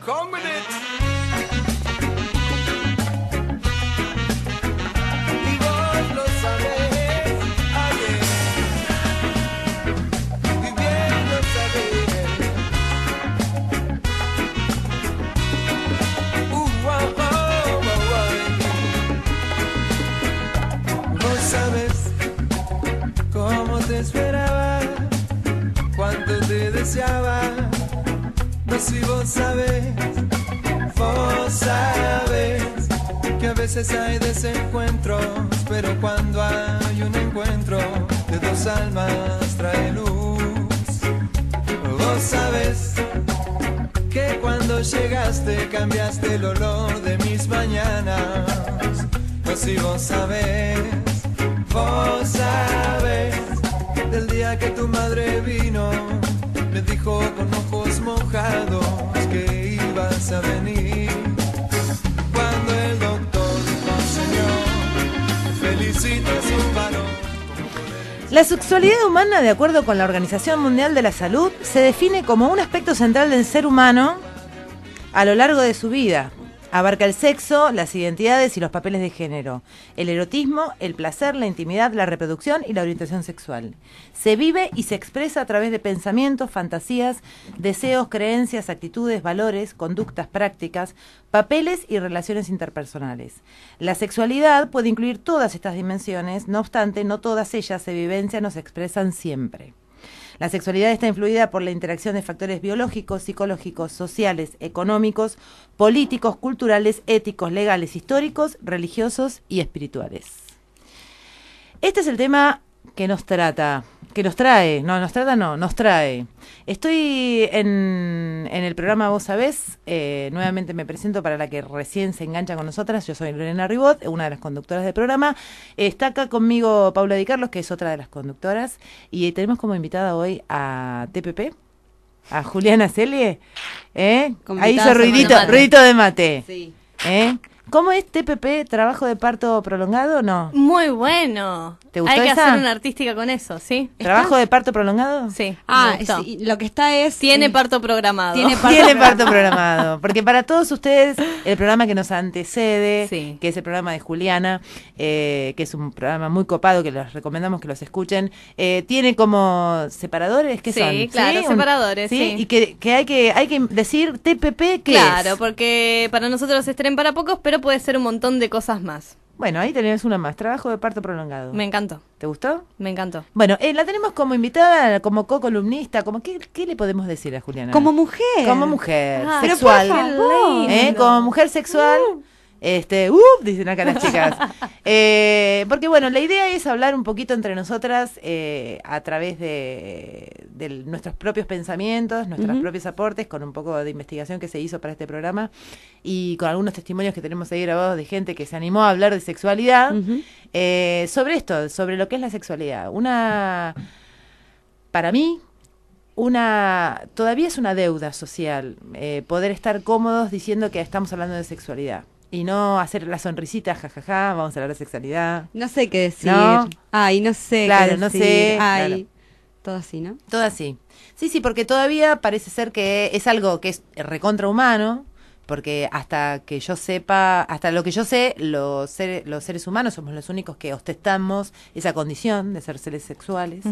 Come with it. Y vos lo sabés, ayer. Y bien lo sabés. Vos sabés cómo te esperaba, cuánto te deseaba. No, si vos sabés que a veces hay desencuentros, pero cuando hay un encuentro de dos almas trae luz. Vos sabés que cuando llegaste cambiaste el olor de mis mañanas. No, si vos sabés del día que tu madre vino, me dijo con ojos mojados que ibas a venir. Cuando el doctor dijo, señor, felicito a su varón. La sexualidad humana, de acuerdo con la Organización Mundial de la Salud, se define como un aspecto central del ser humano a lo largo de su vida. Abarca el sexo, las identidades y los papeles de género, el erotismo, el placer, la intimidad, la reproducción y la orientación sexual. Se vive y se expresa a través de pensamientos, fantasías, deseos, creencias, actitudes, valores, conductas, prácticas, papeles y relaciones interpersonales. La sexualidad puede incluir todas estas dimensiones, no obstante, no todas ellas se vivencian o se expresan siempre. La sexualidad está influida por la interacción de factores biológicos, psicológicos, sociales, económicos, políticos, culturales, éticos, legales, históricos, religiosos y espirituales. Este es el tema que nos trae. Estoy en el programa Vos Sabés, nuevamente me presento para la que recién se engancha con nosotras. Yo soy Lorena Ribot, una de las conductoras del programa. Está acá conmigo Paula Di Carlos, que es otra de las conductoras, y tenemos como invitada hoy a TPP, a Juliana Celie. Ahí hizo ruidito de mate. Sí. ¿Cómo es TPP, trabajo de parto prolongado o no? Muy bueno. ¿Te gustó Hay que esa? hacer una artística con eso, ¿sí? ¿Trabajo de parto prolongado? Sí. Me gustó. Sí, lo que está es... Tiene parto programado. Tiene parto programado. Porque para todos ustedes, el programa que nos antecede, Sí. que es el programa de Juliana, que es un programa muy copado, que les recomendamos que los escuchen, tiene como separadores, ¿qué son? Sí, claro, separadores, sí. Y que hay que decir TPP, ¿qué Claro, es? porque para nosotros es tren para pocos, pero puede ser un montón de cosas más. Bueno, ahí tenemos una más, trabajo de parto prolongado. Me encantó, ¿Te gustó? me encantó. Bueno, la tenemos como invitada, como co-columnista, como ¿qué le podemos decir a Juliana? Como mujer. Como mujer, Ah, sexual. pero por favor. Como mujer sexual. Dicen acá las chicas. Porque bueno, la idea es hablar un poquito entre nosotras a través de nuestros propios pensamientos, nuestros propios aportes, con un poco de investigación que se hizo para este programa y con algunos testimonios que tenemos ahí grabados de gente que se animó a hablar de sexualidad, sobre esto, sobre lo que es la sexualidad. Para mí, todavía es una deuda social poder estar cómodos diciendo que estamos hablando de sexualidad. Y no hacer la sonrisita, jajaja, vamos a hablar de sexualidad. No sé qué decir. ¿No? Ay, no sé Claro, qué no decir. sé, Ay, claro. todo así, ¿no? Todo así. Sí, porque todavía parece ser que es algo que es recontrahumano, porque hasta lo que yo sé, los seres humanos somos los únicos que ostentamos esa condición de ser seres sexuales,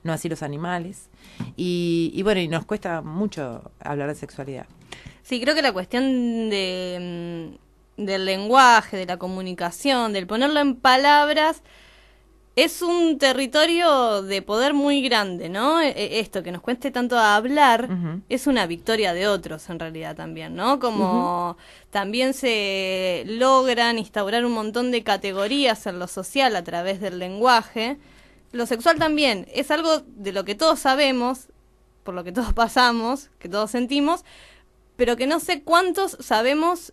no así los animales. Y bueno, y nos cuesta mucho hablar de sexualidad. Sí, creo que la cuestión del lenguaje, de la comunicación, del ponerlo en palabras, es un territorio de poder muy grande, ¿no? Esto que nos cueste tanto hablar es una victoria de otros en realidad también, ¿no? Como también se logran instaurar un montón de categorías en lo social a través del lenguaje. Lo sexual también es algo de lo que todos sabemos, por lo que todos pasamos, que todos sentimos, pero que no sé cuántos sabemos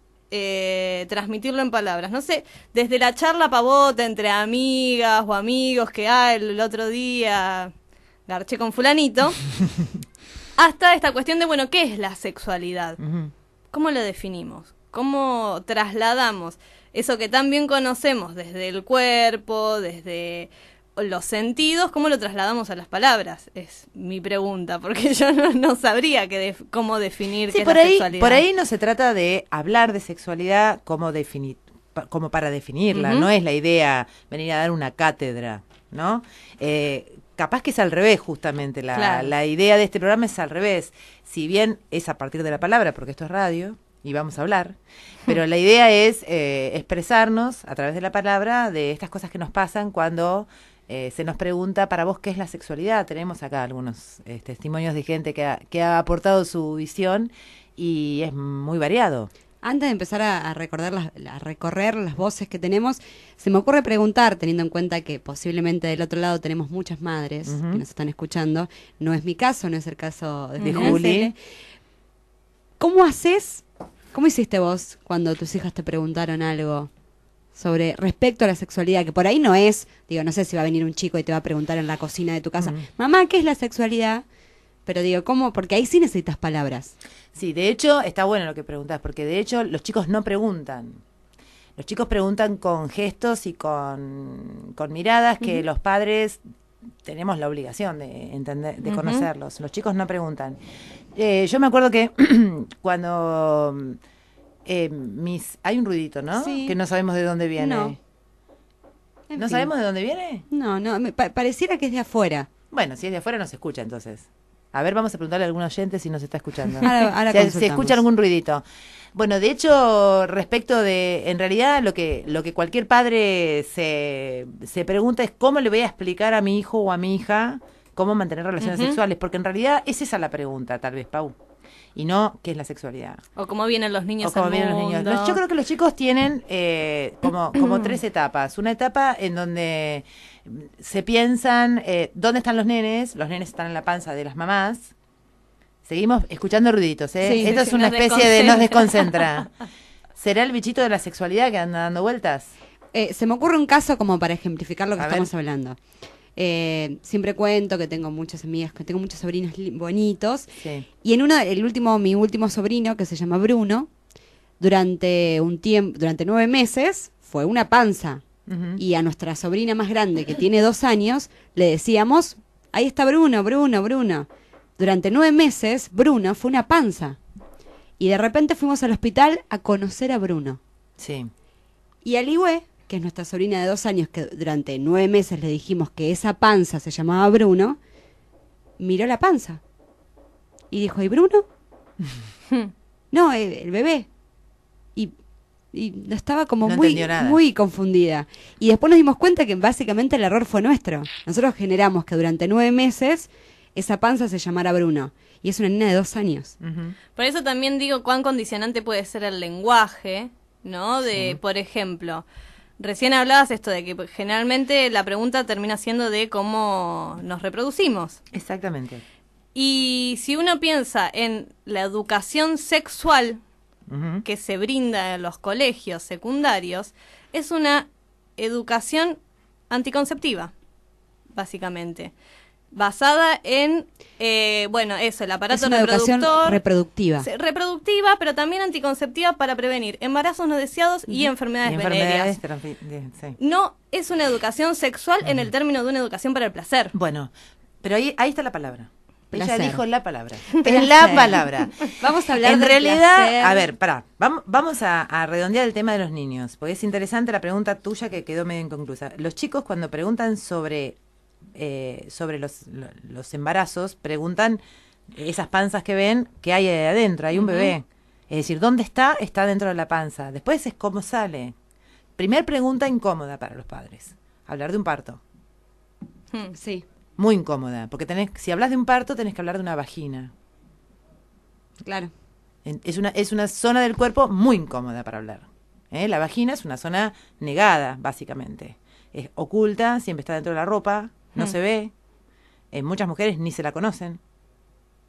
transmitirlo en palabras. No sé, desde la charla pavota entre amigas o amigos que el otro día garché con fulanito, hasta esta cuestión de, bueno, ¿qué es la sexualidad? ¿Cómo lo definimos? ¿Cómo trasladamos eso que tan bien conocemos desde el cuerpo, desde los sentidos, ¿cómo lo trasladamos a las palabras? Es mi pregunta, porque yo no sabría cómo definir Sí, qué por es la ahí, sexualidad. por ahí no se trata de hablar de sexualidad como definir, como para definirla, Ujú. no es la idea venir a dar una cátedra, ¿no? Capaz que es al revés, justamente, Claro. la idea de este programa es al revés, si bien es a partir de la palabra, porque esto es radio y vamos a hablar, pero la idea es expresarnos a través de la palabra de estas cosas que nos pasan cuando se nos pregunta para vos qué es la sexualidad. Tenemos acá algunos testimonios de gente que ha aportado su visión y es muy variado. Antes de empezar a recorrer las voces que tenemos, se me ocurre preguntar, teniendo en cuenta que posiblemente del otro lado tenemos muchas madres Ujú. que nos están escuchando. No es mi caso, no es el caso de De Juli. Juli. ¿Cómo hiciste vos cuando tus hijas te preguntaron algo sobre respecto a la sexualidad? Que por ahí no es, digo, no sé si va a venir un chico y te va a preguntar en la cocina de tu casa, mamá, ¿qué es la sexualidad? Pero digo, ¿cómo? Porque ahí sí necesitas palabras. Sí, de hecho, está bueno lo que preguntás, porque de hecho los chicos no preguntan. Los chicos preguntan con gestos y con miradas que los padres tenemos la obligación de entender, de Ujú. conocerlos. Los chicos no preguntan. Yo me acuerdo que cuando hay un ruidito, ¿no? Sí. Que no sabemos de dónde viene. No. En ¿No fin. sabemos de dónde viene? No, pareciera que es de afuera. Bueno, si es de afuera no se escucha entonces. A ver, vamos a preguntarle a algún oyente si nos está escuchando. Ahora Se consultamos. escucha algún ruidito. Bueno, de hecho, respecto de, en realidad, lo que cualquier padre se pregunta es cómo le voy a explicar a mi hijo o a mi hija cómo mantener relaciones Ujú. sexuales, porque en realidad es esa la pregunta, tal vez, Pau, y no qué es la sexualidad. O cómo vienen los niños O cómo al vienen los niños. mundo. Yo creo que los chicos tienen como tres etapas. Una etapa en donde se piensan dónde están los nenes están en la panza de las mamás. Seguimos escuchando ruiditos, ¿eh? Sí, Esto sí, es una nos especie de nos desconcentra. ¿Será el bichito de la sexualidad que anda dando vueltas? Se me ocurre un caso como para ejemplificar lo que A estamos ver. hablando. Siempre cuento que tengo muchas amigas, que tengo muchos sobrinos bonitos. Sí. Y mi último sobrino, que se llama Bruno, durante 9 meses, fue una panza. Ujú. Y a nuestra sobrina más grande, que tiene 2 años, le decíamos, ahí está Bruno, Bruno, Bruno. Durante 9 meses, Bruno fue una panza. Y de repente fuimos al hospital a conocer a Bruno. Sí. Y Aliwe, que es nuestra sobrina de 2 años, que durante 9 meses le dijimos que esa panza se llamaba Bruno, miró la panza. Y dijo, ¿y Bruno? No, el bebé. Y estaba como No muy, entendió nada. muy confundida. Y después nos dimos cuenta que básicamente el error fue nuestro. Nosotros generamos que durante 9 meses esa panza se llamara Bruno. Y es una niña de 2 años. Ujú. Por eso también digo cuán condicionante puede ser el lenguaje, ¿no? De, Sí. por ejemplo, recién hablabas esto de que generalmente la pregunta termina siendo de cómo nos reproducimos. Exactamente. Y si uno piensa en la educación sexual Ujú. que se brinda en los colegios secundarios, es una educación anticonceptiva, básicamente. Basada en, el aparato Es una educación reproductor. reproductiva. Reproductiva, pero también anticonceptiva para prevenir embarazos no deseados y enfermedades Y venéreas. sí. No es una educación sexual en el término de una educación para el placer. Bueno, pero ahí está la palabra. Ella Placer. dijo la palabra. Placer. Es la palabra. Vamos a hablar En del realidad, placer. a ver, pará, vamos a redondear el tema de los niños, porque es interesante la pregunta tuya que quedó medio inconclusa. Los chicos cuando preguntan sobre los embarazos, preguntan esas panzas que ven, ¿qué hay ahí adentro? Hay un bebé. Es decir, ¿dónde está? Está dentro de la panza. Después es cómo sale. Primer pregunta incómoda para los padres. Hablar de un parto. Sí, Muy incómoda, porque si hablas de un parto tenés que hablar de una vagina. claro. Es una zona del cuerpo muy incómoda para hablar. La vagina es una zona negada, básicamente. Es oculta, siempre está dentro de la ropa, no se ve. Muchas mujeres ni se la conocen,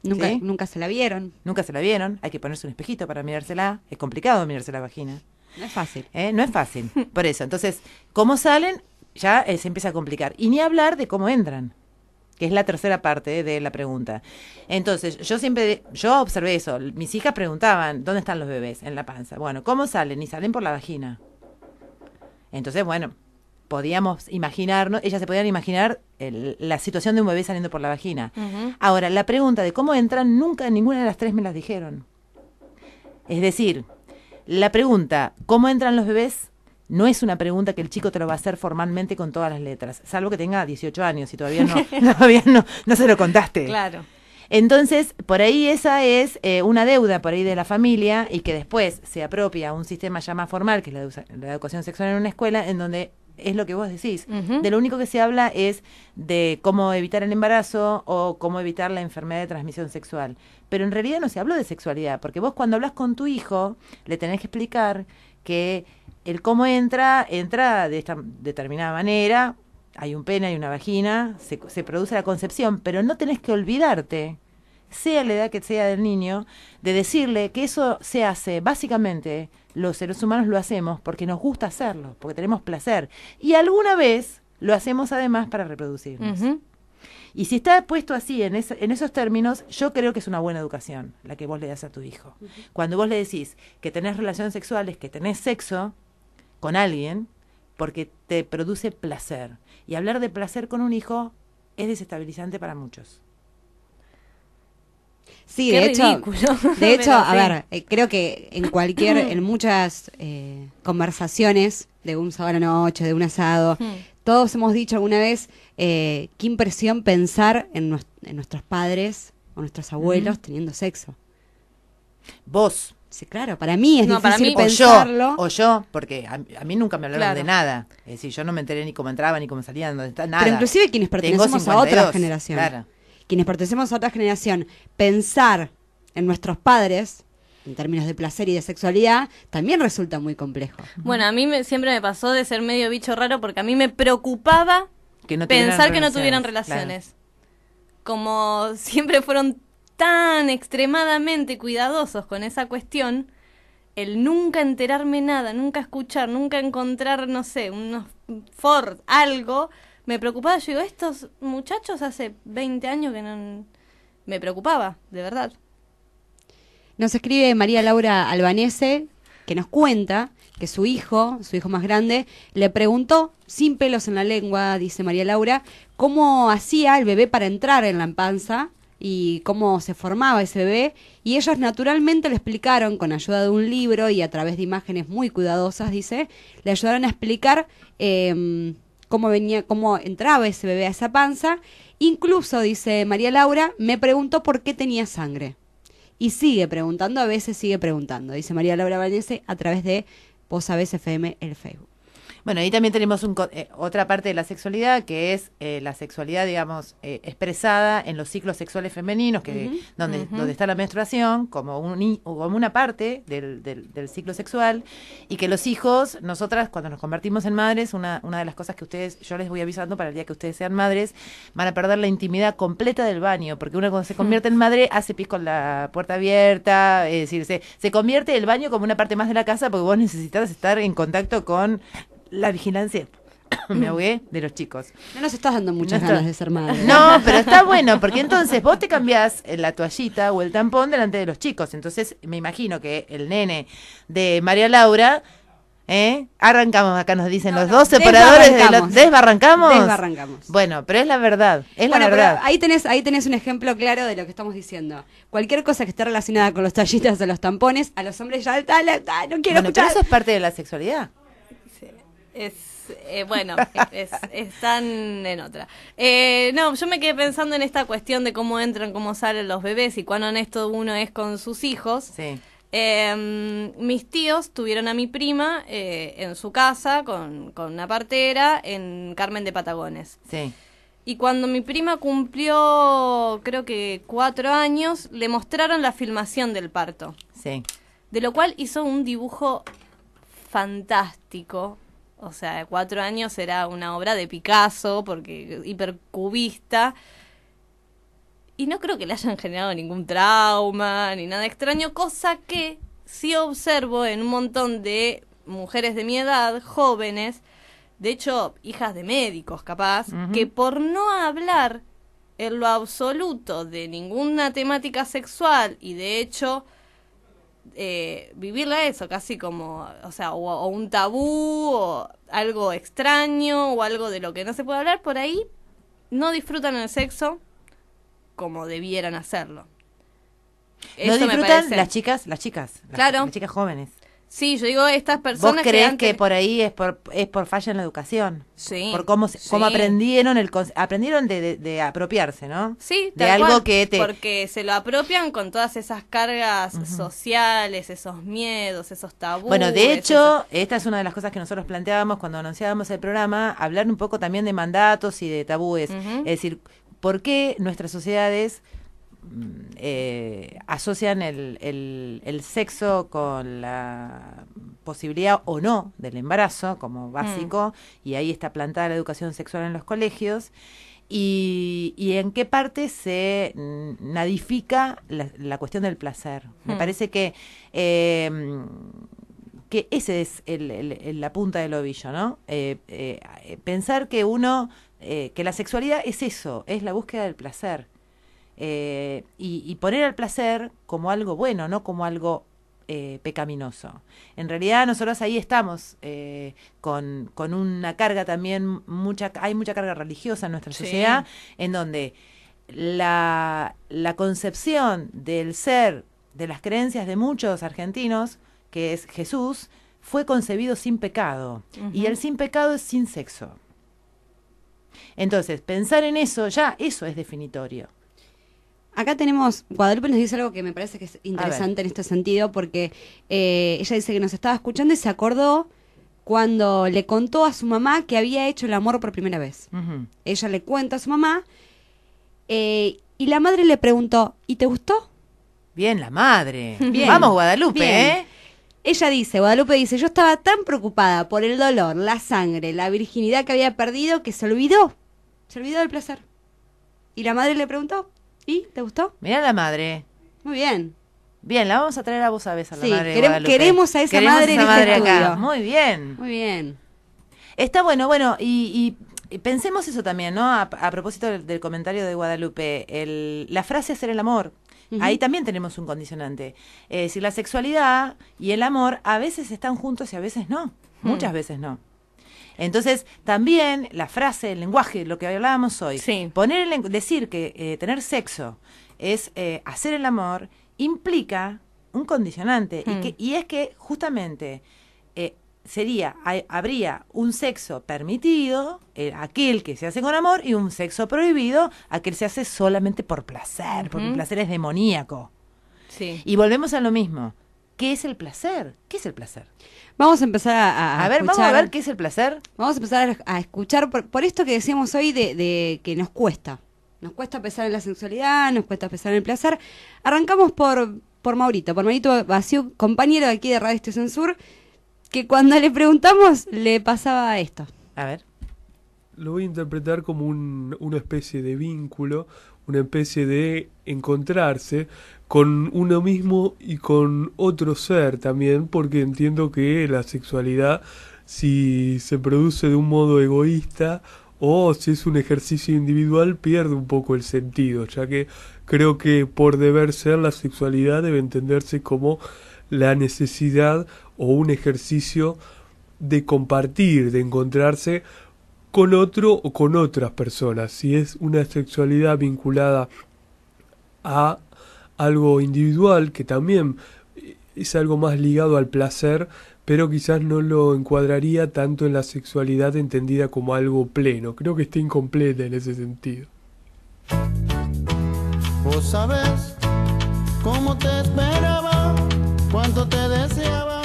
¿Sí? Nunca se la vieron. nunca se la vieron. Hay que ponerse un espejito para mirársela. Es complicado mirarse la vagina. No es fácil. No es fácil. Por eso, entonces, cómo salen ya se empieza a complicar. Y ni hablar de cómo entran, que es la tercera parte de la pregunta. Entonces, yo observé eso. Mis hijas preguntaban, ¿dónde están los bebés? En la panza. Bueno, ¿cómo salen? Y salen por la vagina. Entonces, bueno, podíamos imaginarnos, ellas se podían imaginar la situación de un bebé saliendo por la vagina. Ahora, la pregunta de cómo entran, nunca ninguna de las tres me las dijeron. Es decir, la pregunta, ¿cómo entran los bebés? No es una pregunta que el chico te lo va a hacer formalmente con todas las letras, salvo que tenga 18 años y todavía no se lo contaste. Claro. Entonces, por ahí esa es una deuda por ahí de la familia y que después se apropia un sistema ya más formal, que es la educación sexual en una escuela, en donde es lo que vos decís. De lo único que se habla es de cómo evitar el embarazo o cómo evitar la enfermedad de transmisión sexual. Pero en realidad no se habló de sexualidad, porque vos cuando hablas con tu hijo le tenés que explicar que el cómo entra de esta determinada manera, hay un pene, hay una vagina, se produce la concepción, pero no tenés que olvidarte, sea la edad que sea del niño, de decirle que eso se hace, básicamente, los seres humanos lo hacemos porque nos gusta hacerlo, porque tenemos placer, y alguna vez lo hacemos además para reproducirnos. Y si está puesto así, en esos términos, yo creo que es una buena educación la que vos le das a tu hijo. Cuando vos le decís que tenés relaciones sexuales, que tenés sexo con alguien, porque te produce placer. Y hablar de placer con un hijo es desestabilizante para muchos. Sí, Qué de ridículo. hecho, a sí. ver, creo que en muchas conversaciones de un sábado a la noche, de un asado, todos hemos dicho alguna vez qué impresión pensar en nuestros padres o nuestros abuelos teniendo sexo. Vos. Sí, claro, para mí es No, para difícil mí- pensarlo. O yo, porque a mí nunca me hablaron Claro. de nada. Es decir, yo no me enteré ni cómo entraban, ni cómo salían, dónde está, nada. Pero inclusive quienes Tengo pertenecemos a otra 52, generación. Claro. Quienes pertenecemos a otra generación, pensar en nuestros padres, en términos de placer y de sexualidad, también resulta muy complejo. Bueno, a mí siempre me pasó de ser medio bicho raro porque a mí me preocupaba Que no tuvieran pensar que no relaciones, tuvieran relaciones. Como siempre fueron tan extremadamente cuidadosos con esa cuestión, el nunca enterarme nada, nunca escuchar, nunca encontrar, no sé, unos Ford, algo, me preocupaba. Yo digo, estos muchachos hace 20 años que no... Me preocupaba, de verdad. Nos escribe María Laura Albanese, que nos cuenta que su hijo más grande, le preguntó, sin pelos en la lengua, dice María Laura, cómo hacía el bebé para entrar en la panza y cómo se formaba ese bebé, y ellos naturalmente le explicaron, con ayuda de un libro y a través de imágenes muy cuidadosas, dice, le ayudaron a explicar cómo entraba ese bebé a esa panza. Incluso, dice María Laura, me preguntó por qué tenía sangre. Y sigue preguntando, a veces sigue preguntando, dice María Laura Valdese a través de Vos Sabés FM, el Facebook. Bueno, ahí también tenemos otra parte de la sexualidad, que es la sexualidad, digamos, expresada en los ciclos sexuales femeninos, que donde está la menstruación, como una parte del ciclo sexual, y que los hijos, nosotras, cuando nos convertimos en madres, una de las cosas que yo les voy avisando para el día que ustedes sean madres, van a perder la intimidad completa del baño, porque uno cuando se convierte en madre hace pis con la puerta abierta, es decir, se convierte el baño como una parte más de la casa, porque vos necesitas estar en contacto con la vigilancia, me ahogué, de los chicos. No nos estás dando muchas No ganas está- de ser madre. No, pero está bueno, porque entonces vos te cambiás la toallita o el tampón delante de los chicos. Entonces me imagino que el nene de María Laura, arrancamos, acá nos dicen los dos separadores de los... ¿Desbarrancamos? Desbarrancamos. Bueno, pero es la verdad, es Bueno, la pero verdad. ahí tenés un ejemplo claro de lo que estamos diciendo. Cualquier cosa que esté relacionada con los toallitas o los tampones, a los hombres ya no quiero Bueno, pero escuchar. eso es parte de la sexualidad. Están en otra. No, yo me quedé pensando en esta cuestión de cómo entran, cómo salen los bebés y cuán honesto uno es con sus hijos. Sí. Mis tíos tuvieron a mi prima en su casa con una partera en Carmen de Patagones. Sí. Y cuando mi prima cumplió, creo que 4 años, le mostraron la filmación del parto. Sí. De lo cual hizo un dibujo fantástico. O sea, 4 años era una obra de Picasso, porque hipercubista. Y no creo que le hayan generado ningún trauma, ni nada extraño, cosa que sí observo en un montón de mujeres de mi edad, jóvenes, de hecho, hijas de médicos capaz, que por no hablar en lo absoluto de ninguna temática sexual, y de hecho vivirla eso, casi como, o sea, o un tabú, o algo extraño, o algo de lo que no se puede hablar, por ahí no disfrutan el sexo como debieran hacerlo. No Eso me disfrutan parece. las chicas, Claro. las chicas jóvenes. Sí, yo digo estas ¿Vos personas creés antes- que por ahí es por falla en la educación? Sí, Por cómo, sí. cómo aprendieron de apropiarse, ¿no? Sí, de tal algo cual, que te... porque se lo apropian con todas esas cargas sociales, esos miedos, esos tabúes. Bueno, de hecho, esta es una de las cosas que nosotros planteábamos cuando anunciábamos el programa, hablar un poco también de mandatos y de tabúes. Ujú. Es decir, ¿por qué nuestras sociedades asocian el sexo con la posibilidad o no del embarazo como básico? Y ahí está plantada la educación sexual en los colegios. Y en qué parte se nadifica la cuestión del placer. Me parece que ese es la punta del ovillo, ¿no? Pensar que que la sexualidad es eso, es la búsqueda del placer. Y poner al placer como algo bueno, no como algo pecaminoso. En realidad nosotros ahí estamos con una carga también, hay mucha carga religiosa en nuestra Sí. sociedad, en donde la concepción del ser, de las creencias de muchos argentinos, que es Jesús, fue concebido sin pecado. Y el sin pecado es sin sexo. Entonces, pensar en eso, ya eso es definitorio. Acá tenemos, Guadalupe nos dice algo que me parece que es interesante en este sentido, porque ella dice que nos estaba escuchando y se acordó cuando le contó a su mamá que había hecho el amor por primera vez. Ujú. Ella le cuenta a su mamá y la madre le preguntó, ¿y te gustó? Bien, la madre. Bien. Vamos, Guadalupe, Bien. ¿eh? Ella dice, Guadalupe dice, yo estaba tan preocupada por el dolor, la sangre, la virginidad que había perdido que se olvidó del placer. Y la madre le preguntó, ¿y te gustó? Mirá la madre. Muy bien. Bien, la vamos a traer a vos a vez a la Sí, madre de queremos- Guadalupe. queremos a esa madre en este acá. estudio. Muy bien. Muy bien. Está bueno, y pensemos eso también, ¿no? A propósito del comentario de Guadalupe, la frase hacer el amor. Ujú. Ahí también tenemos un condicionante. Es decir, la sexualidad y el amor a veces están juntos y a veces no. Muchas veces no. Entonces, también la frase, el lenguaje, lo que hablábamos hoy, Sí. decir que tener sexo es hacer el amor, implica un condicionante. Y es que justamente habría un sexo permitido, aquel que se hace con amor, y un sexo prohibido, aquel que se hace solamente por placer, porque el placer es demoníaco. Sí. Y volvemos a lo mismo. ¿Qué es el placer? ¿Qué es el placer? Vamos a empezar a A ver, escuchar, vamos a ver qué es el placer. vamos a empezar a escuchar por esto que decíamos hoy de que nos cuesta. Nos cuesta pensar en la sexualidad, nos cuesta pensar en el placer. Arrancamos por Maurito Basiuk, compañero de aquí de Radio Estación Sur, que cuando le preguntamos le pasaba esto. A ver. Lo voy a interpretar como una especie de vínculo, una especie de encontrarse con uno mismo y con otro ser también, porque entiendo que la sexualidad, si se produce de un modo egoísta o si es un ejercicio individual, pierde un poco el sentido, ya que creo que por deber ser la sexualidad debe entenderse como la necesidad o un ejercicio de compartir, de encontrarse con otro o con otras personas. Si es una sexualidad vinculada a algo individual, que también es algo más ligado al placer, pero quizás no lo encuadraría tanto en la sexualidad entendida como algo pleno. Creo que está incompleta en ese sentido. Vos sabés cómo te esperaba, cuánto te deseaba.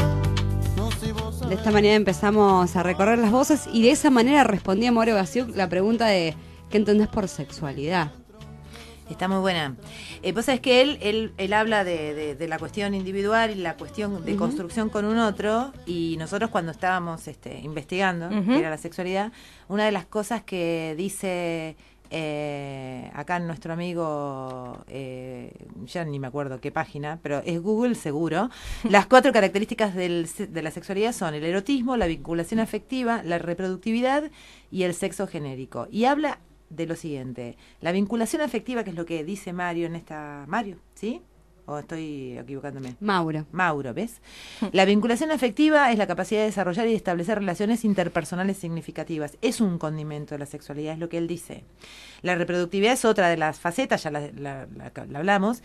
No, si vos De sabés. esta manera empezamos a recorrer las voces y de esa manera respondía Mauro Basiuk la pregunta de ¿qué entendés por sexualidad? Está muy buena. Vos sabés que él habla de la cuestión individual y la cuestión de construcción con un otro, y nosotros cuando estábamos investigando qué era la sexualidad, una de las cosas que dice acá nuestro amigo, ya ni me acuerdo qué página, pero es Google seguro, las 4 características de la sexualidad son el erotismo, la vinculación afectiva, la reproductividad y el sexo genérico. Y habla de lo siguiente: la vinculación afectiva, que es lo que dice Mario en esta... Mario, ¿sí? ¿O estoy equivocándome? Mauro, ¿ves? La vinculación afectiva es la capacidad de desarrollar y de establecer relaciones interpersonales significativas. Es un condimento de la sexualidad, es lo que él dice. La reproductividad es otra de las facetas, ya la hablamos.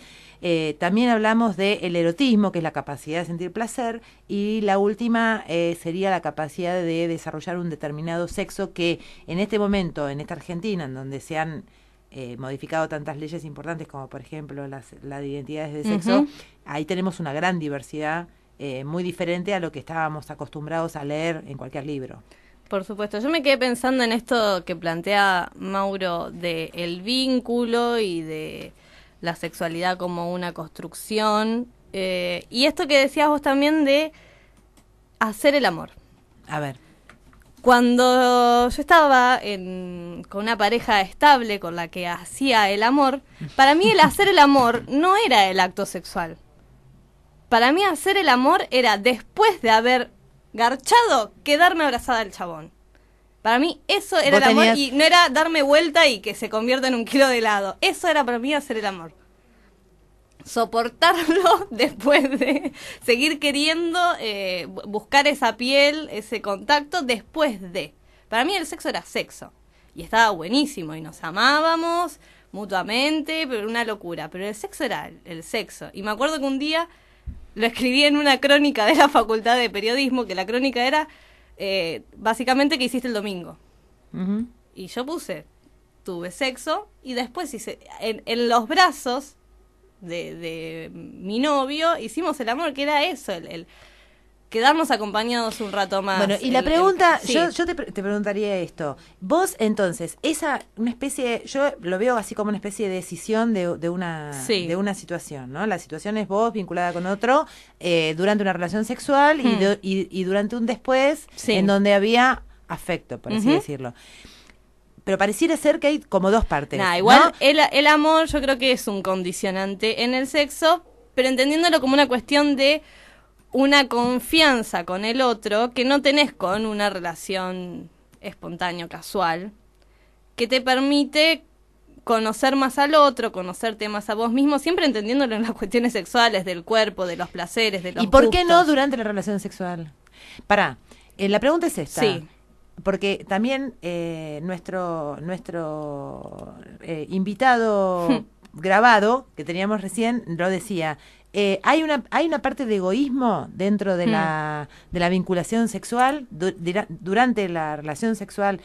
También hablamos del erotismo, que es la capacidad de sentir placer, y la última sería la capacidad de desarrollar un determinado sexo que en este momento, en esta Argentina, en donde se han modificado tantas leyes importantes como por ejemplo las de identidades de sexo, ahí tenemos una gran diversidad muy diferente a lo que estábamos acostumbrados a leer en cualquier libro. Por supuesto, yo me quedé pensando en esto que plantea Mauro de el vínculo y de la sexualidad como una construcción, y esto que decías vos también de hacer el amor. A ver. Cuando yo estaba con una pareja estable con la que hacía el amor, para mí el hacer el amor no era el acto sexual. Para mí hacer el amor era, después de haber garchado, quedarme abrazada al chabón. Para mí eso era el amor, y no era darme vuelta y que se convierta en 1 kilo de helado. Eso era para mí hacer el amor. Soportarlo después de seguir queriendo buscar esa piel, ese contacto después de. Para mí el sexo era sexo y estaba buenísimo y nos amábamos mutuamente, pero era una locura. Pero el sexo era el sexo. Y me acuerdo que un día lo escribí en una crónica de la Facultad de Periodismo, que la crónica era básicamente qué hiciste el domingo. Y yo puse, tuve sexo y después hice en los brazos de mi novio, hicimos el amor, que era eso, el quedarnos acompañados un rato más. Bueno, y la pregunta, yo te preguntaría esto. Vos, entonces, una especie, yo lo veo así como una especie de decisión de una situación, ¿no? La situación es vos vinculada con otro durante una relación sexual y durante un después en donde había afecto, por así decirlo. Pero pareciera ser que hay como dos partes. Igual, ¿no? el amor yo creo que es un condicionante en el sexo, pero entendiéndolo como una cuestión de una confianza con el otro que no tenés con una relación espontánea, casual, que te permite conocer más al otro, conocerte más a vos mismo, siempre entendiéndolo en las cuestiones sexuales, del cuerpo, de los placeres, de los ¿Y por qué gustos. no durante la relación sexual? La pregunta es esta. Sí. Porque también nuestro invitado grabado que teníamos recién lo decía. Hay una parte de egoísmo dentro de la vinculación sexual durante la relación sexual.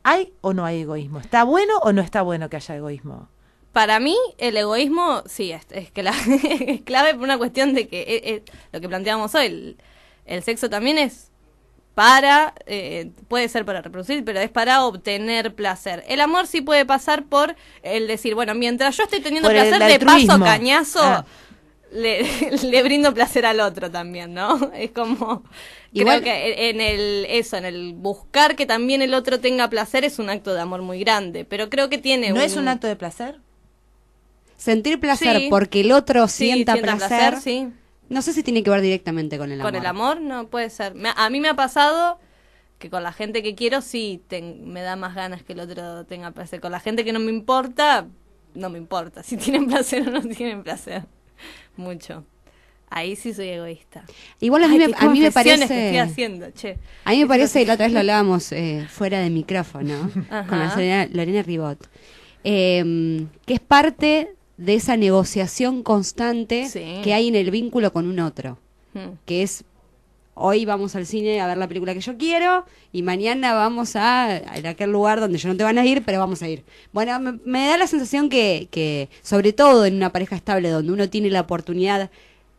¿Hay o no hay egoísmo? ¿Está bueno o no está bueno que haya egoísmo? Para mí, el egoísmo, sí, es clave por una cuestión de que lo que planteamos hoy, el sexo también es puede ser para reproducir, pero es para obtener placer. El amor sí puede pasar por el decir, bueno, mientras yo estoy teniendo placer, de paso cañazo, le brindo placer al otro también, ¿no? Es como, igual, creo que en el buscar que también el otro tenga placer es un acto de amor muy grande, pero creo que tiene ¿No es un acto de placer? Sentir placer porque el otro sienta placer, sí. No sé si tiene que ver directamente con el amor. Con el amor no puede ser. A mí me ha pasado que con la gente que quiero sí me da más ganas que el otro tenga placer. Con la gente que no me importa si tienen placer o no tienen placer. Mucho. Ahí sí soy egoísta. Igual a mí me parece que estoy haciendo, che. A mí me parece, y la otra vez lo hablábamos fuera de micrófono, con la Lorena Ribot, que es parte de esa negociación constante que hay en el vínculo con un otro, que es, hoy vamos al cine a ver la película que yo quiero y mañana vamos a aquel lugar donde yo no te van a ir, pero vamos a ir. Bueno, me da la sensación que sobre todo en una pareja estable donde uno tiene la oportunidad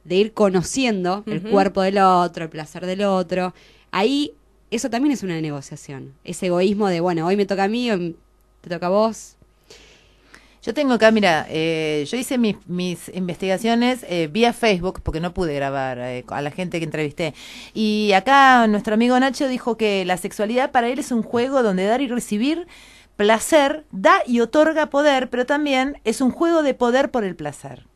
de ir conociendo el cuerpo del otro, el placer del otro, ahí eso también es una negociación, ese egoísmo de, bueno, hoy me toca a mí, hoy te toca a vos. Yo tengo acá, mira, yo hice mis investigaciones vía Facebook, porque no pude grabar a la gente que entrevisté. Y acá nuestro amigo Nacho dijo que la sexualidad para él es un juego donde dar y recibir placer da y otorga poder, pero también es un juego de poder por el placer.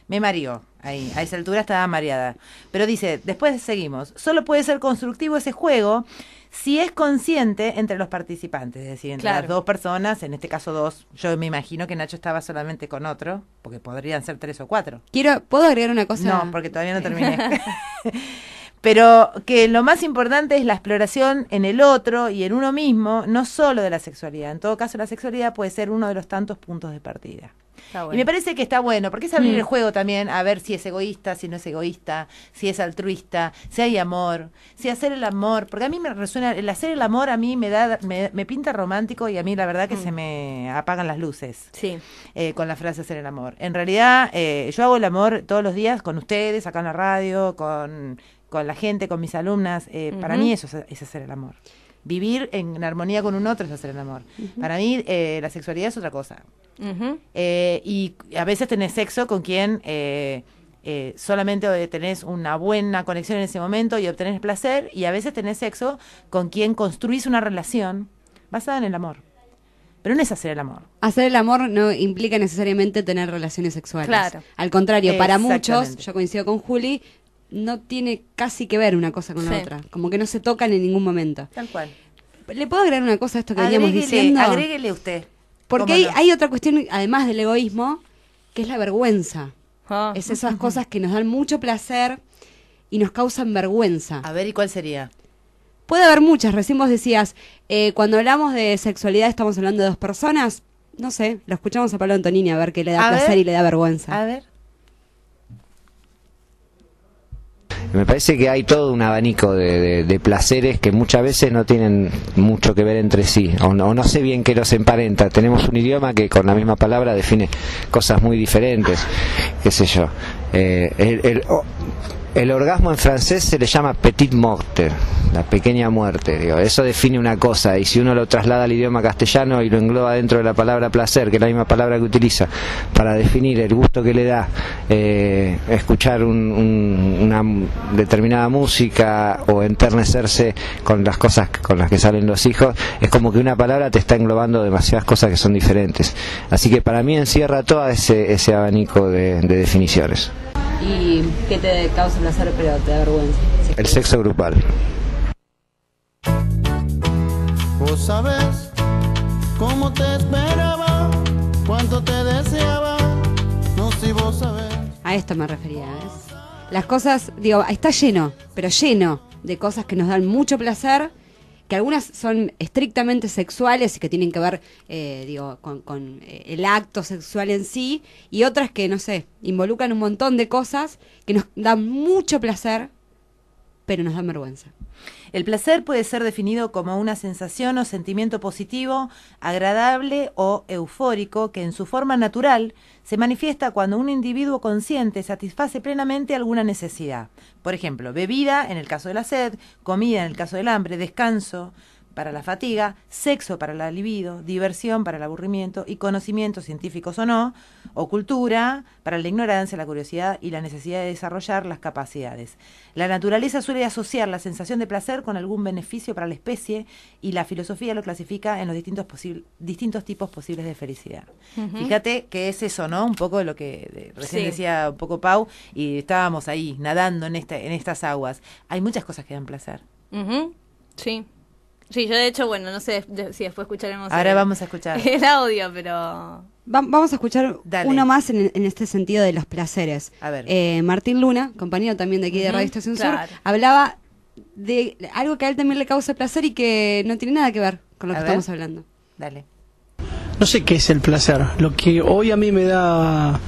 Me mareó. Ahí, a esa altura estaba mareada. Pero dice, después seguimos. Solo puede ser constructivo ese juego si es consciente entre los participantes, es decir, entre las dos personas, en este caso dos. Yo me imagino que Nacho estaba solamente con otro, porque podrían ser 3 o 4. ¿Puedo agregar una cosa? No, porque todavía no terminé. Pero que lo más importante es la exploración en el otro y en uno mismo, no solo de la sexualidad. En todo caso, la sexualidad puede ser uno de los tantos puntos de partida. Bueno. Y me parece que está bueno, porque es abrir el juego también, a ver si es egoísta, si no es egoísta, si es altruista, si hay amor, si hacer el amor, porque a mí me resuena, el hacer el amor a mí me pinta romántico y a mí la verdad que se me apagan las luces con la frase hacer el amor. En realidad yo hago el amor todos los días con ustedes, acá en la radio, con la gente, con mis alumnas, para mí eso es hacer el amor. Vivir en armonía con un otro es hacer el amor. Para mí la sexualidad es otra cosa. Y a veces tenés sexo con quien solamente tenés una buena conexión en ese momento y obtenés placer, y a veces tenés sexo con quien construís una relación basada en el amor. Pero no es hacer el amor. Hacer el amor no implica necesariamente tener relaciones sexuales. Claro. Al contrario, para muchos, yo coincido con Juli, no tiene casi que ver una cosa con la otra. Como que no se tocan en ningún momento. Tal cual. ¿Le puedo agregar una cosa a esto que veníamos diciendo? Agréguele usted. Porque hay otra cuestión, además del egoísmo, que es la vergüenza. Es esas cosas que nos dan mucho placer y nos causan vergüenza. A ver, ¿y cuál sería? Puede haber muchas. Recién vos decías, cuando hablamos de sexualidad estamos hablando de dos personas. No sé, lo escuchamos a Pablo Antonini a ver qué le da placer y le da vergüenza. A ver. Me parece que hay todo un abanico de placeres que muchas veces no tienen mucho que ver entre sí, o no sé bien qué los emparenta. Tenemos un idioma que con la misma palabra define cosas muy diferentes, qué sé yo. El orgasmo en francés se le llama petite morte, la pequeña muerte, digo. Eso define una cosa, y si uno lo traslada al idioma castellano y lo engloba dentro de la palabra placer, que es la misma palabra que utiliza para definir el gusto que le da escuchar una determinada música o enternecerse con las cosas con las que salen los hijos, es como que una palabra te está englobando demasiadas cosas que son diferentes. Así que para mí encierra todo ese abanico de definiciones. ¿Y qué te causa placer pero te da vergüenza? El sexo grupal. Vos sabés cómo te esperaba, cuánto te deseaba, no si vos sabés. A esto me refería, ¿ves? Las cosas, digo, está lleno, pero lleno de cosas que nos dan mucho placer, que algunas son estrictamente sexuales y que tienen que ver, con el acto sexual en sí, y otras que, no sé, involucran un montón de cosas que nos dan mucho placer, pero nos dan vergüenza. El placer puede ser definido como una sensación o sentimiento positivo, agradable o eufórico que en su forma natural se manifiesta cuando un individuo consciente satisface plenamente alguna necesidad. Por ejemplo, bebida en el caso de la sed, comida en el caso del hambre, descanso para la fatiga, sexo para la libido, diversión para el aburrimiento y conocimientos científicos o no, o cultura para la ignorancia, la curiosidad y la necesidad de desarrollar las capacidades. La naturaleza suele asociar la sensación de placer con algún beneficio para la especie y la filosofía lo clasifica en los distintos tipos posibles de felicidad. Fíjate que es eso, ¿no? Un poco de lo que recién decía un poco Pau, y estábamos ahí nadando en estas aguas. Hay muchas cosas que dan placer. Sí. Sí, yo de hecho, bueno, no sé si después escucharemos vamos a escuchar el audio, pero... Vamos a escuchar uno más en este sentido de los placeres. A ver. Martín Luna, compañero también de aquí de Radio Estación Sur, hablaba de algo que a él también le causa placer y que no tiene nada que ver con lo que estamos hablando. Dale. No sé qué es el placer. Lo que hoy a mí me da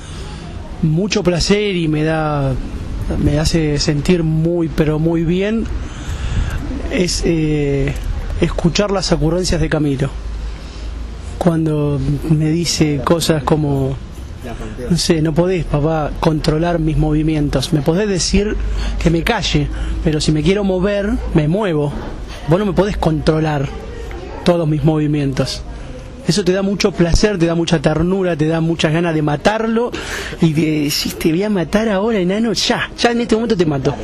mucho placer y me hace sentir muy, pero muy bien es... escuchar las ocurrencias de Camilo cuando me dice cosas como, no sé, no podés, papá, controlar mis movimientos, me podés decir que me calle, pero si me quiero mover, me muevo, vos no me podés controlar todos mis movimientos. Eso te da mucho placer, te da mucha ternura, te da muchas ganas de matarlo y de decir, te voy a matar ahora, enano, ya en este momento te mato.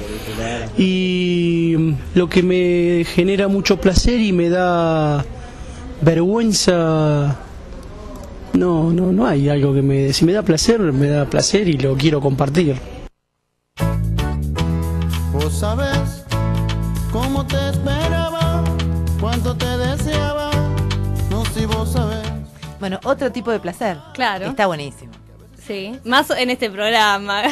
Y lo que me genera mucho placer y me da vergüenza, no hay algo que si me da placer y lo quiero compartir. vos sabés cómo te esperaba, cuánto te deseaba. No, si vos sabés. Bueno, otro tipo de placer. Claro. Está buenísimo. Sí, más en este programa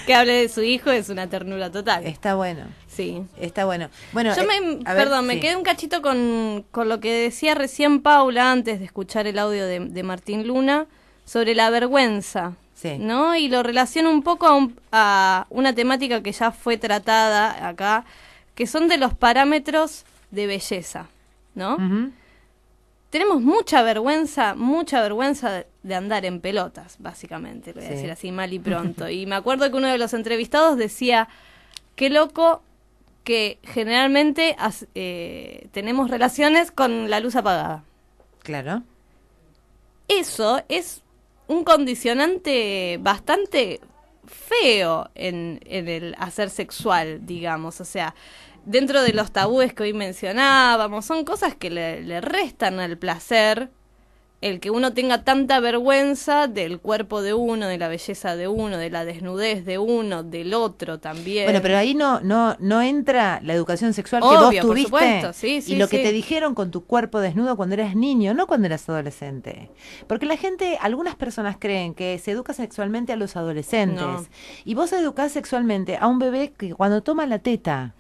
que hable de su hijo es una ternura total. Está bueno. Sí. Está bueno. Bueno, Yo me quedé un cachito con lo que decía recién Paula antes de escuchar el audio de Martín Luna sobre la vergüenza, Sí. ¿no? Y lo relaciono un poco a una temática que ya fue tratada acá, que son de los parámetros de belleza, ¿no? Ujú. Tenemos mucha vergüenza de andar en pelotas, básicamente, lo voy a Sí. decir así mal y pronto. Y me acuerdo que uno de los entrevistados decía, qué loco que generalmente tenemos relaciones con la luz apagada. Claro. Eso es un condicionante bastante feo en el hacer sexual, digamos, o sea, dentro de los tabúes que hoy mencionábamos, son cosas que le restan al placer el que uno tenga tanta vergüenza del cuerpo de uno, de la belleza de uno, de la desnudez de uno, del otro también. Bueno, pero ahí no entra la educación sexual que Obvio, vos por tuviste supuesto, sí, y lo que sí. te dijeron con tu cuerpo desnudo cuando eras niño, no cuando eras adolescente. Porque la gente, algunas personas creen que se educa sexualmente a los adolescentes No. y vos educás sexualmente a un bebé que cuando toma la teta.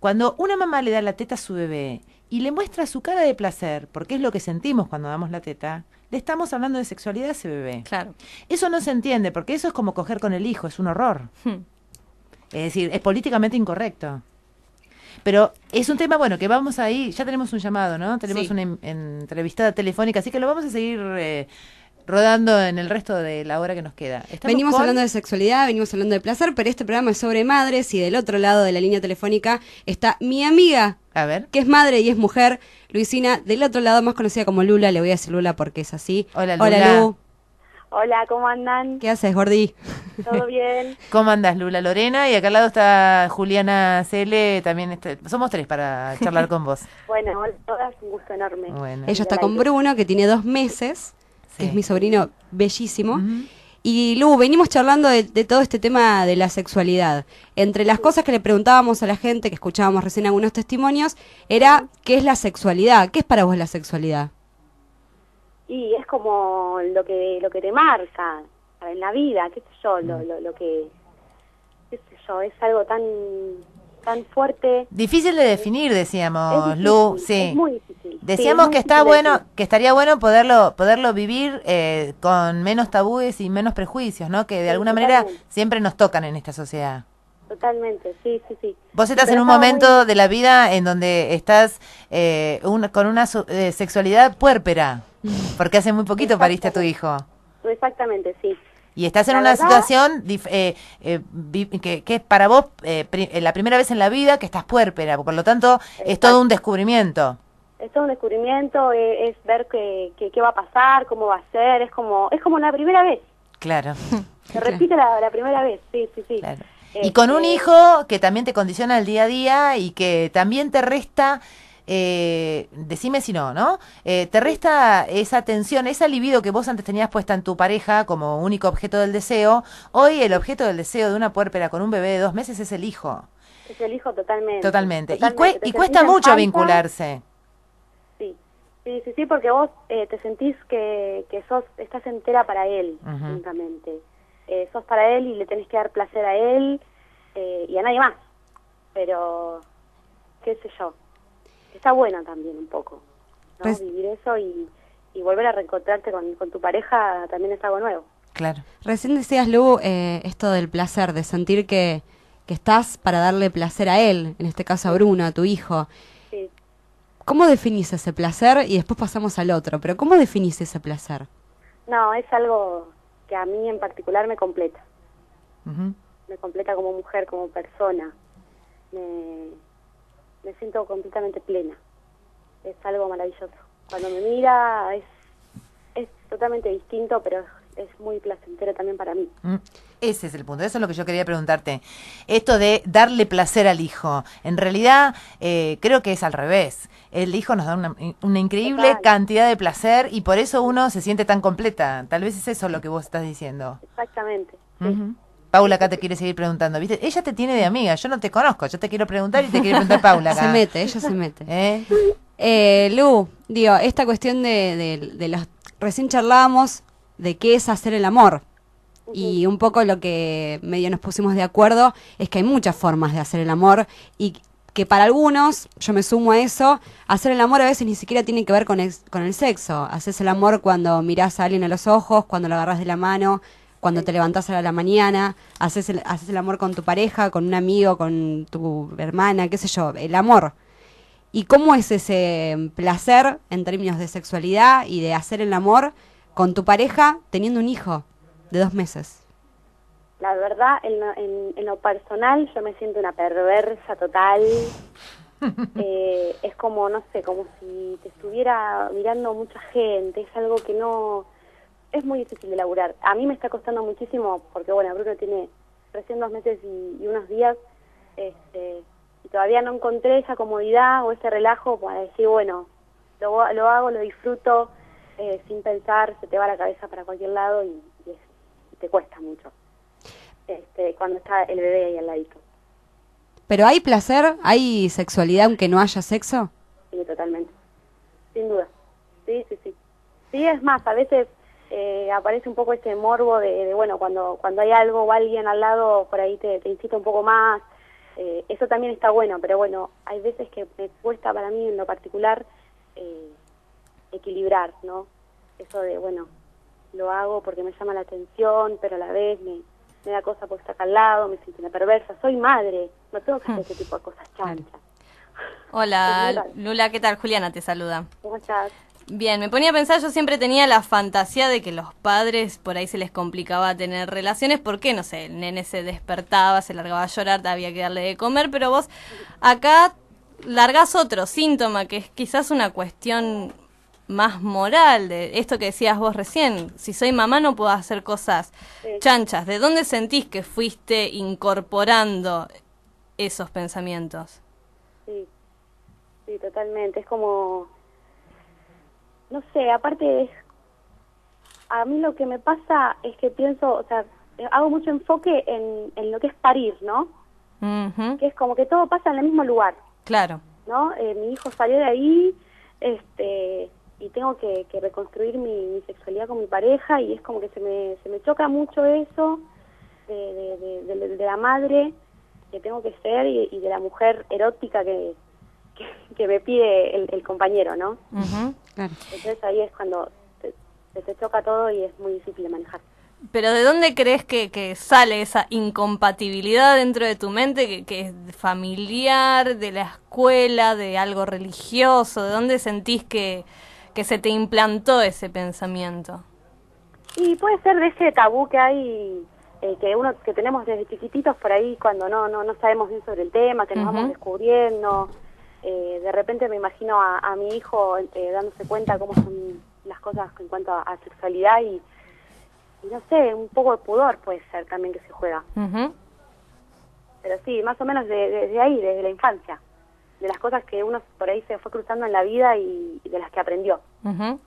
Cuando una mamá le da la teta a su bebé y le muestra su cara de placer, porque es lo que sentimos cuando damos la teta, le estamos hablando de sexualidad a ese bebé. Claro. Eso no se entiende, porque eso es como coger con el hijo, es un horror. Hmm. Es decir, es políticamente incorrecto. Pero es un tema, bueno, que vamos ahí, ya tenemos un llamado, ¿no? Tenemos Sí. una entrevistada telefónica, así que lo vamos a seguir rodando en el resto de la hora que nos queda. Estamos Venimos con- hablando de sexualidad, venimos hablando de placer, pero este programa es sobre madres y del otro lado de la línea telefónica está mi amiga, A ver. que es madre y es mujer, Luisina, del otro lado más conocida como Lula, le voy a decir Lula porque es así. Hola, Lula. Hola, Lu. Hola, ¿cómo andan? ¿Qué haces, Gordi? ¿Todo bien? ¿Cómo andas, Lula Lorena? Y acá al lado está Juliana Cele, también somos tres para charlar con vos. Bueno, hola a todas, un gusto enorme. Bueno. Ella está con Bruno, que tiene 2 meses, que Sí. es mi sobrino bellísimo. Ujú. Y Lu, venimos charlando de todo este tema de la sexualidad. Entre las cosas que le preguntábamos a la gente, que escuchábamos recién algunos testimonios, era ¿qué es la sexualidad? ¿Qué es para vos la sexualidad? Y es como lo que te marca en la vida, qué sé yo, lo que, qué sé yo, es algo tan fuerte. Difícil de definir, Es decíamos, difícil, Lu, sí. Es muy difícil. Decíamos Sí, que es muy está difícil de bueno, definir. que estaría bueno poderlo vivir con menos tabúes y menos prejuicios, ¿no? Que de Sí, alguna manera totalmente. siempre nos tocan en esta sociedad. Totalmente, sí. Vos estás Pero en un está momento de la vida en donde estás con una sexualidad puérpera, porque hace muy poquito pariste a tu hijo. Exactamente, sí. Y estás en La una verdad- situación que es para vos la primera vez en la vida que estás puérpera, por lo tanto es todo un descubrimiento. Es todo un descubrimiento, es ver qué va a pasar, cómo va a ser, es como la primera vez. Claro, Se repite la primera vez, sí. claro. Y con un Este, hijo que también te condiciona el día a día y que también te resta, decime si no, te resta esa tensión, esa libido que vos antes tenías puesta en tu pareja como único objeto del deseo. Hoy el objeto del deseo de una puérpera con un bebé de 2 meses es el hijo. Es el hijo totalmente. Totalmente. Y Totalmente. Te cuesta sentís en mucho falta. vincularse. Sí, porque vos te sentís que estás entera para él, Ujú. únicamente. Sos para él y le tenés que dar placer a él y a nadie más. Pero, qué sé yo, está bueno también un poco, ¿no? Pues- Vivir eso y volver a reencontrarte con tu pareja también es algo nuevo. Claro. Recién decías, Lu, esto del placer, de sentir que estás para darle placer a él, en este caso a Bruno, a tu hijo. Sí. ¿Cómo definís ese placer? Y después pasamos al otro, pero ¿cómo definís ese placer? No, es algo que a mí en particular me completa. Ujú. Me completa como mujer, como persona. Me siento completamente plena. Es algo maravilloso. Cuando me mira es totalmente distinto, pero es muy placentero también para mí. Ese es el punto, eso es lo que yo quería preguntarte. Esto de darle placer al hijo. En realidad, creo que es al revés. El hijo nos da una increíble Total. cantidad de placer y por eso uno se siente tan completa. Tal vez es eso lo que vos estás diciendo. Exactamente. Sí. Ujú. Paula acá te quiere seguir preguntando, ¿viste? Ella te tiene de amiga, yo no te conozco, yo te quiero preguntar y te quiere preguntar Paula acá. Ella se mete. Lu, digo, esta cuestión de los... Recién charlábamos de qué es hacer el amor. Y un poco lo que medio nos pusimos de acuerdo es que hay muchas formas de hacer el amor y que para algunos, yo me sumo a eso, hacer el amor a veces ni siquiera tiene que ver con el sexo. Haces el amor cuando mirás a alguien a los ojos, cuando lo agarrás de la mano, cuando te levantás a la mañana, haces el amor con tu pareja, con un amigo, con tu hermana, qué sé yo, el amor. ¿Y cómo es ese placer en términos de sexualidad y de hacer el amor con tu pareja teniendo un hijo de 2 meses? La verdad, en lo personal, yo me siento una perversa total. Es como, no sé, como si te estuviera mirando mucha gente. Es algo que no... Es muy difícil de laburar. A mí me está costando muchísimo, porque bueno, Bruno tiene recién 2 meses y unos días, y todavía no encontré esa comodidad o ese relajo para decir, bueno, lo hago, lo disfruto, sin pensar, se te va la cabeza para cualquier lado y te cuesta mucho. Cuando está el bebé ahí al ladito. ¿Pero hay placer? ¿Hay sexualidad aunque no haya sexo? Sí, totalmente. Sin duda. Sí. Sí, es más, a veces aparece un poco ese morbo de bueno, cuando hay algo o alguien al lado, por ahí te incita un poco más. Eso también está bueno, pero bueno, hay veces que me cuesta para mí en lo particular equilibrar, ¿no? Eso de, bueno, lo hago porque me llama la atención, pero a la vez me da cosa porque está acá al lado, me siento una perversa. Soy madre, no tengo que hacer ese tipo de cosas chanchas. Hola, Lula, ¿qué tal? Juliana te saluda. ¿Cómo estás? Bien, me ponía a pensar, yo siempre tenía la fantasía de que los padres por ahí se les complicaba tener relaciones porque, no sé, el nene se despertaba, se largaba a llorar, había que darle de comer, pero vos acá largás otro síntoma que es quizás una cuestión más moral, de esto que decías vos recién, si soy mamá no puedo hacer cosas chanchas. ¿De dónde sentís que fuiste incorporando esos pensamientos? Sí, totalmente. Es como, no sé, aparte a mí lo que me pasa es que pienso, o sea, hago mucho enfoque en lo que es parir, ¿no? Uh-huh. Que es como que todo pasa en el mismo lugar. Claro. ¿No? Mi hijo salió de ahí, y tengo que reconstruir mi sexualidad con mi pareja, y es como que se me choca mucho eso de la madre que tengo que ser y de la mujer erótica que me pide el compañero, ¿no? Uh-huh. Claro. Entonces ahí es cuando te choca todo y es muy difícil de manejar. Pero ¿de dónde crees que sale esa incompatibilidad dentro de tu mente que es familiar, de la escuela, de algo religioso? ¿De dónde sentís que se te implantó ese pensamiento? Y puede ser de ese tabú que hay, que tenemos desde chiquititos por ahí, cuando no sabemos bien sobre el tema, que nos Uh-huh. vamos descubriendo. De repente me imagino a mi hijo dándose cuenta cómo son las cosas en cuanto a sexualidad y no sé, un poco de pudor puede ser también que se juega. Uh-huh. Pero sí, más o menos desde ahí, desde la infancia, de las cosas que uno por ahí se fue cruzando en la vida y de las que aprendió. Uh-huh.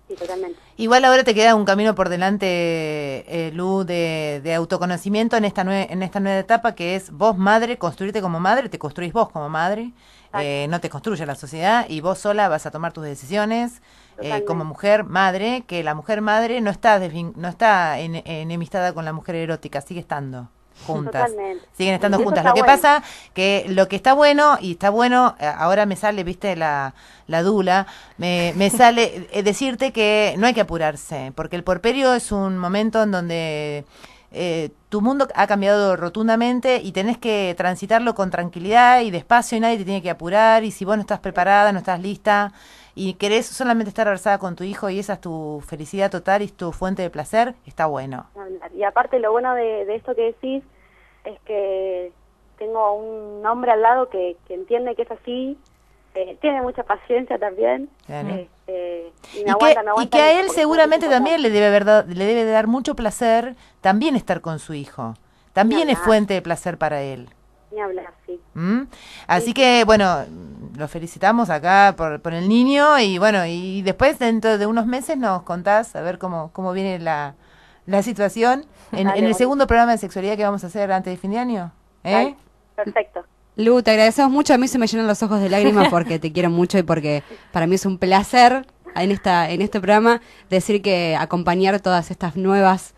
Sí, totalmente. Igual ahora te queda un camino por delante, Lu, de autoconocimiento en esta nueva etapa, que es vos madre, construirte como madre, te construís vos como madre, no te construye la sociedad, y vos sola vas a tomar tus decisiones como mujer madre, que la mujer madre no está enemistada con la mujer erótica, sigue estando juntas. Totalmente. Siguen estando Y eso juntas. está Lo que bueno. pasa que lo que está bueno, y está bueno, ahora me sale, viste, la dula, me sale decirte que no hay que apurarse, porque el puerperio es un momento en donde tu mundo ha cambiado rotundamente y tenés que transitarlo con tranquilidad y despacio, y nadie te tiene que apurar, y si vos no estás preparada, no estás lista y querés solamente estar abrazada con tu hijo y esa es tu felicidad total y es tu fuente de placer, está bueno. Y aparte lo bueno de esto que decís es que tengo un hombre al lado que entiende que es así, tiene mucha paciencia también, Claro. y me aguanta, y que a él porque seguramente es muy también le debe de dar mucho placer también estar con su hijo. También Ni es hablar. fuente de placer para él. Ni hablar, sí. ¿Mm? Así que, bueno, lo felicitamos acá por el niño y bueno, y después dentro de unos meses nos contás a ver cómo viene la la situación en el segundo programa de sexualidad que vamos a hacer antes de fin de año. Dale, perfecto. Lu, te agradecemos mucho. A mí se me llenan los ojos de lágrimas porque te quiero mucho y porque para mí es un placer en este programa decir que acompañar todas estas nuevos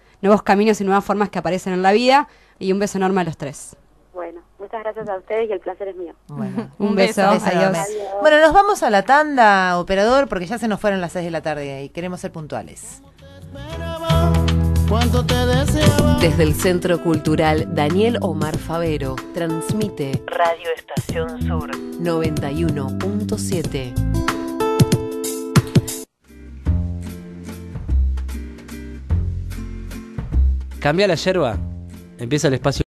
caminos y nuevas formas que aparecen en la vida. Y un beso enorme a los tres. Bueno, muchas gracias a ustedes y el placer es mío. Bueno, Un beso. Adiós. enorme. Bueno, nos vamos a la tanda, operador, porque ya se nos fueron las 6 de la tarde y queremos ser puntuales. Cuánto te deseaba. Desde el Centro Cultural Daniel Omar Favero, transmite Radio Estación Sur 91.7. Cambia la yerba. Empieza el espacio.